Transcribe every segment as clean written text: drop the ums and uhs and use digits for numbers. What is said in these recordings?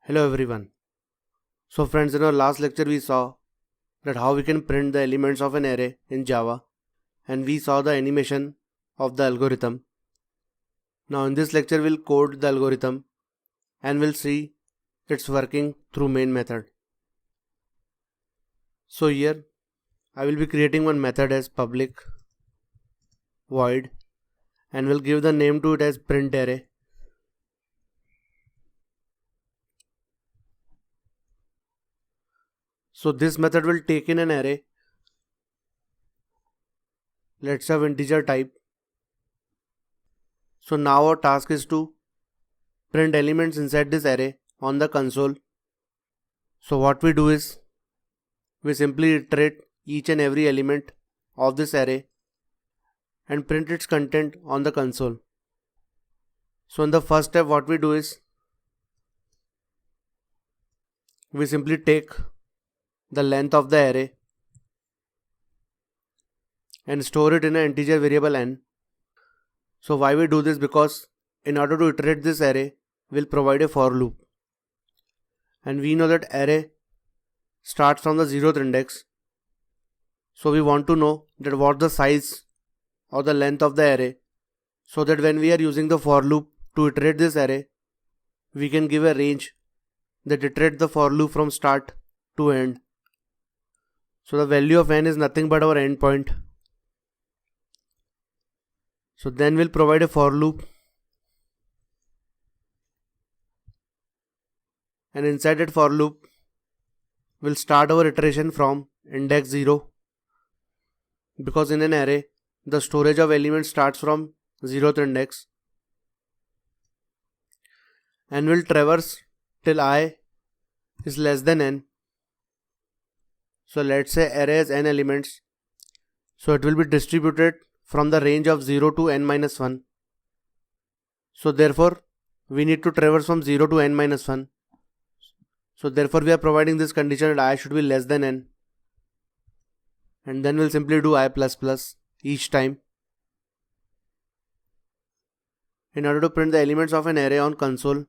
Hello everyone. So friends, in our last lecture we saw that how we can print the elements of an array in Java, and we saw the animation of the algorithm. Now in this lecture we'll code the algorithm and we'll see its working through main method. So here I will be creating one method as public void and we'll give the name to it as print array. So this method will take in an array. Let's have integer type. So now our task is to print elements inside this array on the console. So what we do is we simply iterate each and every element of this array and print its content on the console. So in the first step what we do is we simply take the length of the array and store it in an integer variable n. So why we do this? Because in order to iterate this array, we'll provide a for loop. And we know that array starts from the 0th index. So we want to know that what the size or the length of the array, so that when we are using the for loop to iterate this array, we can give a range that iterates the for loop from start to end. So the value of n is nothing but our endpoint. So then we'll provide a for loop, and inside that for loop we'll start our iteration from index 0, because in an array the storage of elements starts from 0th index, and we'll traverse till I is less than n. So let's say array has n elements, so it will be distributed from the range of 0 to n minus 1. So therefore we need to traverse from 0 to n minus 1. So therefore we are providing this condition that I should be less than n, and then we'll simply do I++ each time. In order to print the elements of an array on console,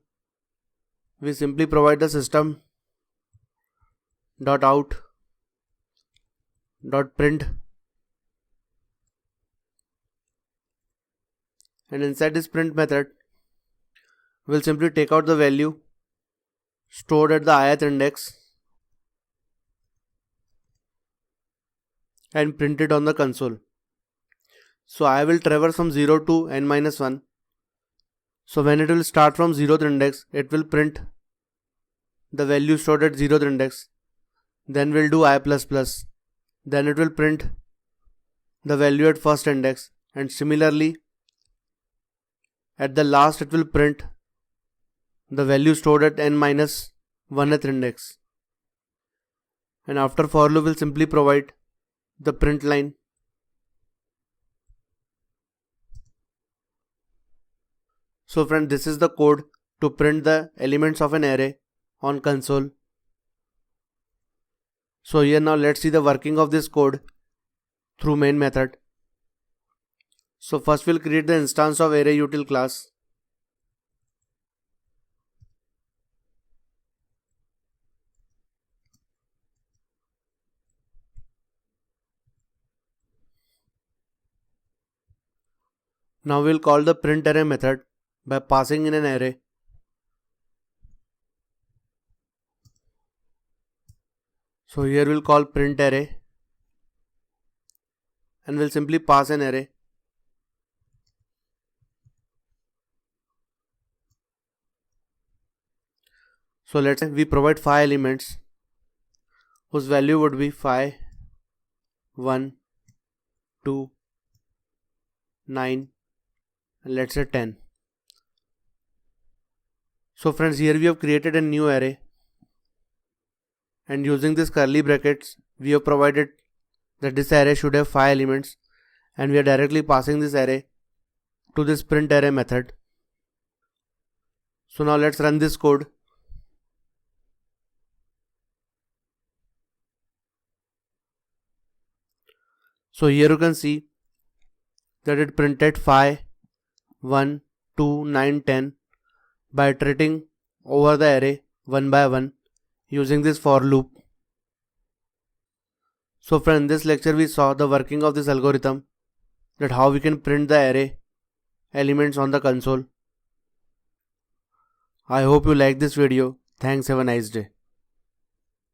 we simply provide the system.out.print, and inside this print method we'll simply take out the value stored at the ith index and print it on the console. So I will traverse from 0 to n minus 1. So when it will start from 0th index, it will print the value stored at 0th index. Then we'll do I++. Then it will print the value at first index, and similarly at the last it will print the value stored at n minus 1th index. And after for loop we'll simply provide the print line. So friend, this is the code to print the elements of an array on console. So here now let's see the working of this code through main method. So first we'll create the instance of ArrayUtil class. Now we'll call the print array method by passing in an array. So here we'll call print array and we'll simply pass an array. So let's say we provide 5 elements whose value would be 5, 1, 2, 9, and let's say 10. So friends, here we have created a new array, and using this curly brackets we have provided that this array should have 5 elements, and we are directly passing this array to this print array method. So now let's run this code. So here you can see that it printed 5, 1, 2, 9, 10 by iterating over the array one by one using this for loop. So friend, in this lecture we saw the working of this algorithm, that how we can print the array elements on the console. I hope you like this video. Thanks, have a nice day.